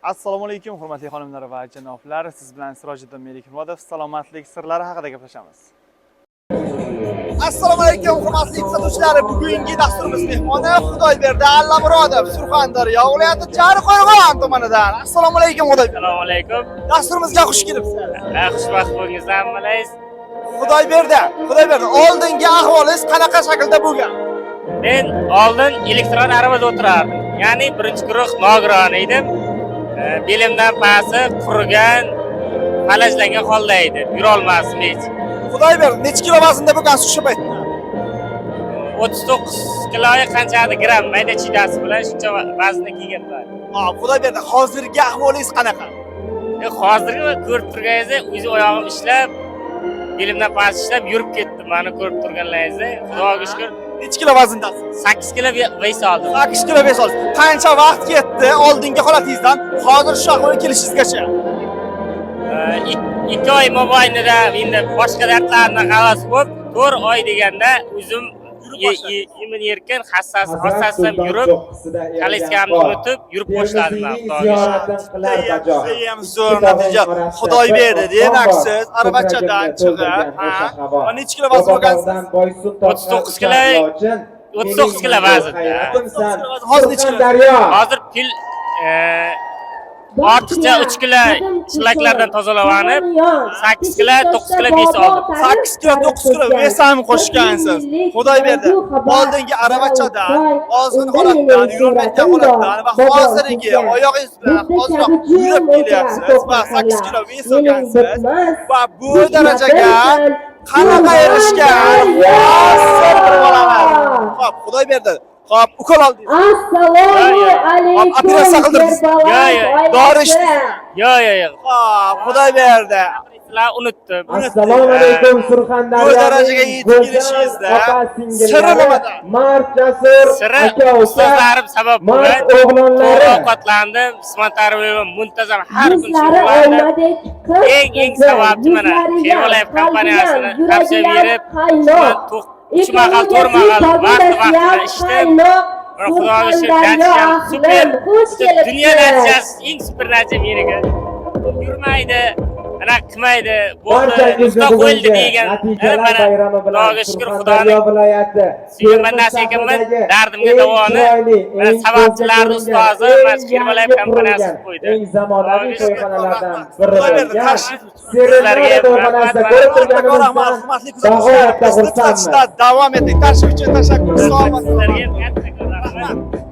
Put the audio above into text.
Assalomu alaykum, hurmatli xonimlar va janoblar. Siz bilan Sirojiddin Melikmurodov salomatlik sirlari haqida gaplashamiz. Assalomu alaykum, hurmatli kuzatuvchilar. Bugungi dasturimiz mehmoni Xudoyberdi Allamurodov, Surxondaryo viloyati Chariqo'rg'on tumanidan. Assalomu alaykum, Xudoyberdi. Assalomu alaykum. Dasturimizga xush kelibsiz. Xushvaqt bo'lingizni hammalaysiz. Xudoyberdi, oldingi ahvolingiz qanaqa shaklda bo'lgan? Men oldin elektron arabada o'tirardim. Ya'ni birinchi guruh nogiron edim. Belimdan pasti qurigan, falajlangan holda edi. Yura olmasdim hech. Xudoyberdi, necha kilo vaznda bo'lgansiz shu paytda? 39 kiloga qanchadir gram mayda chidasi bilan shuncha vaznda kelganman. Xudoyberdi, hozirgi ahvolingiz qanaqa? Hozirgi ko'rib turganingizdek, o'zi oyog'im ishlab, belimdan past ishlab yurib ketdim. Mani ko'rib turganlaringizdek, Xudoga shukr. Necha kilo vazndasiz? 8 kilo vес oldim. 8 kilo vес oldingiz. Qancha vaqt ketdi oldingi holatingizdan hozir shu ahvolga kelishingizgacha? 2 oy mobaynida endi boshqa dardlardan xalos bo'lib, 4 oy deganda o'zim emin erkin hassasdan yurib, koleskamni unutib yurib boshladim. Zo'r natija. Xudoyberdi demaksiz, aravachadan chiqib, necha kilo vazn bo'lgansiz? 39 kilo. 39 kilo vaznda. Hozir necha kilo? Hozir pil ortiqcha 3 kilo chilaklaridan tozalanib, 8 kilo, 9 kilo vес oldim. 8 kilo, 9 kilo vес ham qo'shgansiz. Xudoyberdi, oldingi aravachadan, ozg'in holatdan, yurolmayotgan holatdan va hozirgi oyog'ingiz bilan ozroq yurib kelyapsiz va 8 kilo vес olgansiz va bu darajaga qanaqa erishgan? Xo'p, Xudoyberdi, Xo'p, ukol oldingiz. Assalomu alaykum. Operatsiya qildiringiz. Dori ichdingiz. Yo'q. Xo'p, Xudoyberdi. Unutdim. Assalomu alaykum Surxondaryo. Bu darajaga yetib kelishingizda siri nimada? Mard Jasur Siri aka ustozlarim sabab bo'lib, o'g'lonlari ovqatlandim, qisman tarbiya muntazam har kun shug'ullandim. Eng sababchi mana Kevlayev kompaniyasini tavsiya berib, uch mahal, to'rt mahal vaqtida ishdim. Xudoga shukr, natijam super. Dunyo natijasi eng super natija menga. Yurmaydi, ana qilmaydi, bo'ldi, usta qo'yildi degan. Mana Xudoga shukr, Xudoning suygan narsa ekanman, dardimga davoni, mana sababchilarning ustozi, mana Kevlayev kompaniyasi qo'ydi. eng zamonaviy to'yxonalardan biri Xudoyberdi, bo'lgan tashrif Serlarga to'yxonasida ko'rib turganimizdan hurmatli kuzatuvchilar, davom eting. Tashrif uchun tashakkur. Salomat Sizlarga katta rahmat.